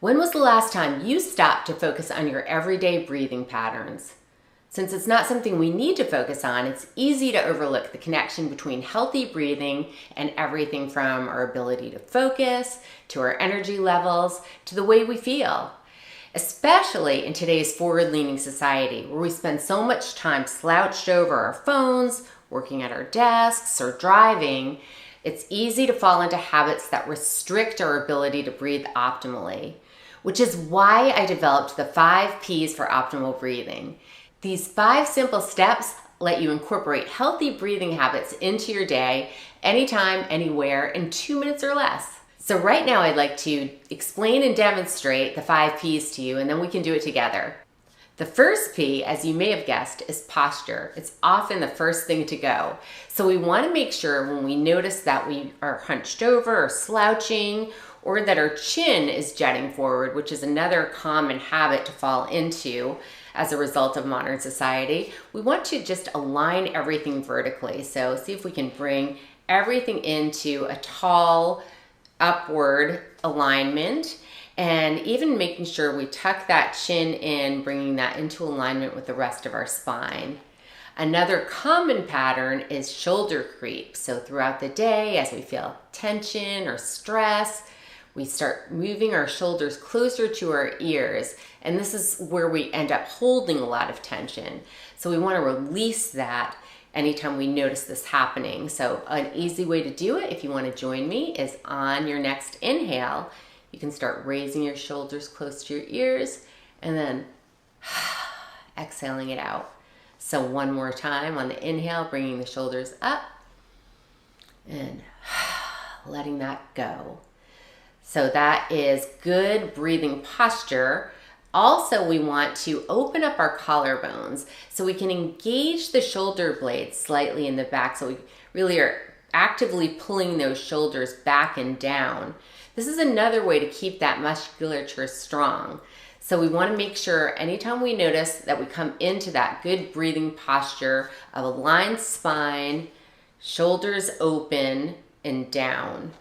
When was the last time you stopped to focus on your everyday breathing patterns? Since it's not something we need to focus on, it's easy to overlook the connection between healthy breathing and everything from our ability to focus, to our energy levels, to the way we feel. Especially in today's forward-leaning society, where we spend so much time slouched over our phones, working at our desks, or driving, it's easy to fall into habits that restrict our ability to breathe optimally, which is why I developed the 5 Ps for optimal breathing. These 5 simple steps let you incorporate healthy breathing habits into your day, anytime, anywhere, in 2 minutes or less. So right now I'd like to explain and demonstrate the 5 Ps to you, and then we can do it together. The first P, as you may have guessed, is posture. It's often the first thing to go. So we want to make sure when we notice that we are hunched over or slouching, or that our chin is jutting forward, which is another common habit to fall into as a result of modern society, we want to just align everything vertically. So see if we can bring everything into a tall, upward alignment, and even making sure we tuck that chin in, bringing that into alignment with the rest of our spine. Another common pattern is shoulder creep. So throughout the day, as we feel tension or stress, we start moving our shoulders closer to our ears, and this is where we end up holding a lot of tension. So we want to release that anytime we notice this happening. So an easy way to do it, if you want to join me, is on your next inhale, you can start raising your shoulders close to your ears and then exhaling it out. So one more time on the inhale, bringing the shoulders up and letting that go. So that is good breathing posture. Also, we want to open up our collarbones so we can engage the shoulder blades slightly in the back, so we really are actively pulling those shoulders back and down. This is another way to keep that musculature strong. So we want to make sure anytime we notice that we come into that good breathing posture of aligned spine, shoulders open and down.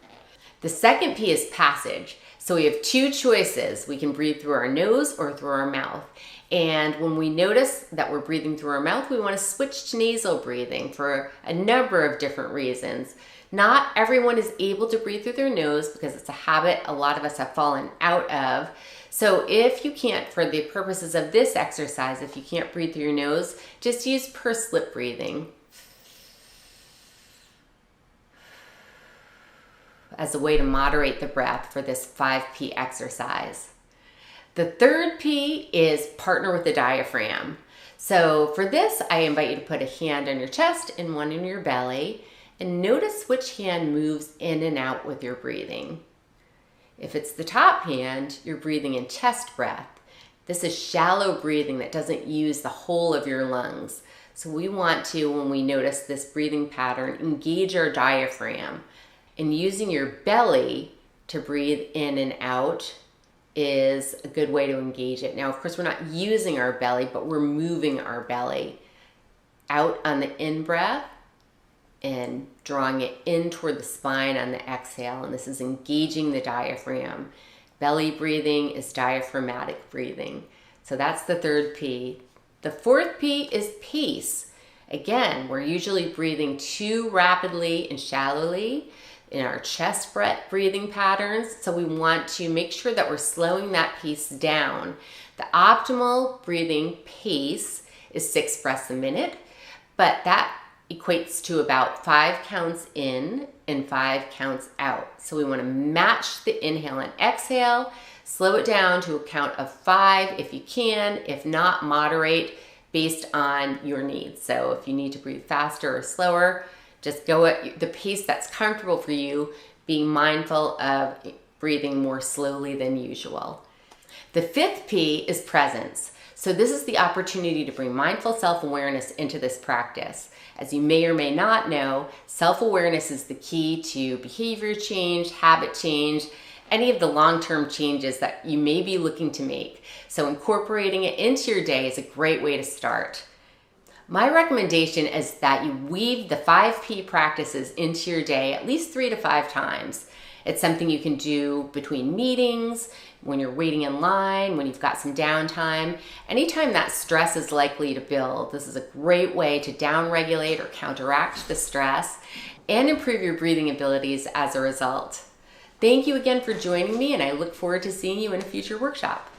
The second P is passage. So we have 2 choices. We can breathe through our nose or through our mouth. And when we notice that we're breathing through our mouth, we want to switch to nasal breathing for a number of different reasons. Not everyone is able to breathe through their nose because it's a habit a lot of us have fallen out of. So if you can't, for the purposes of this exercise, if you can't breathe through your nose, just use pursed lip breathing as a way to moderate the breath for this 5P exercise. The third P is partner with the diaphragm. So for this, I invite you to put a hand on your chest and one in your belly, and notice which hand moves in and out with your breathing. If it's the top hand, you're breathing in chest breath. This is shallow breathing that doesn't use the whole of your lungs. So we want to, when we notice this breathing pattern, engage our diaphragm. And using your belly to breathe in and out is a good way to engage it. Now, of course, we're not using our belly, but we're moving our belly out on the in-breath and drawing it in toward the spine on the exhale. And this is engaging the diaphragm. Belly breathing is diaphragmatic breathing. So that's the third P. The fourth P is pace. Again, we're usually breathing too rapidly and shallowly in our chest breath breathing patterns. So we want to make sure that we're slowing that pace down. The optimal breathing pace is 6 breaths a minute, but that equates to about 5 counts in and 5 counts out. So we want to match the inhale and exhale, slow it down to a count of 5 if you can. If not, moderate based on your needs. So if you need to breathe faster or slower, just go at the pace that's comfortable for you, being mindful of breathing more slowly than usual. The fifth P is presence. So this is the opportunity to bring mindful self-awareness into this practice. As you may or may not know, self-awareness is the key to behavior change, habit change, any of the long-term changes that you may be looking to make. So incorporating it into your day is a great way to start. My recommendation is that you weave the 5P practices into your day at least 3 to 5 times. It's something you can do between meetings, when you're waiting in line, when you've got some downtime. Anytime that stress is likely to build, this is a great way to downregulate or counteract the stress and improve your breathing abilities as a result. Thank you again for joining me, and I look forward to seeing you in a future workshop.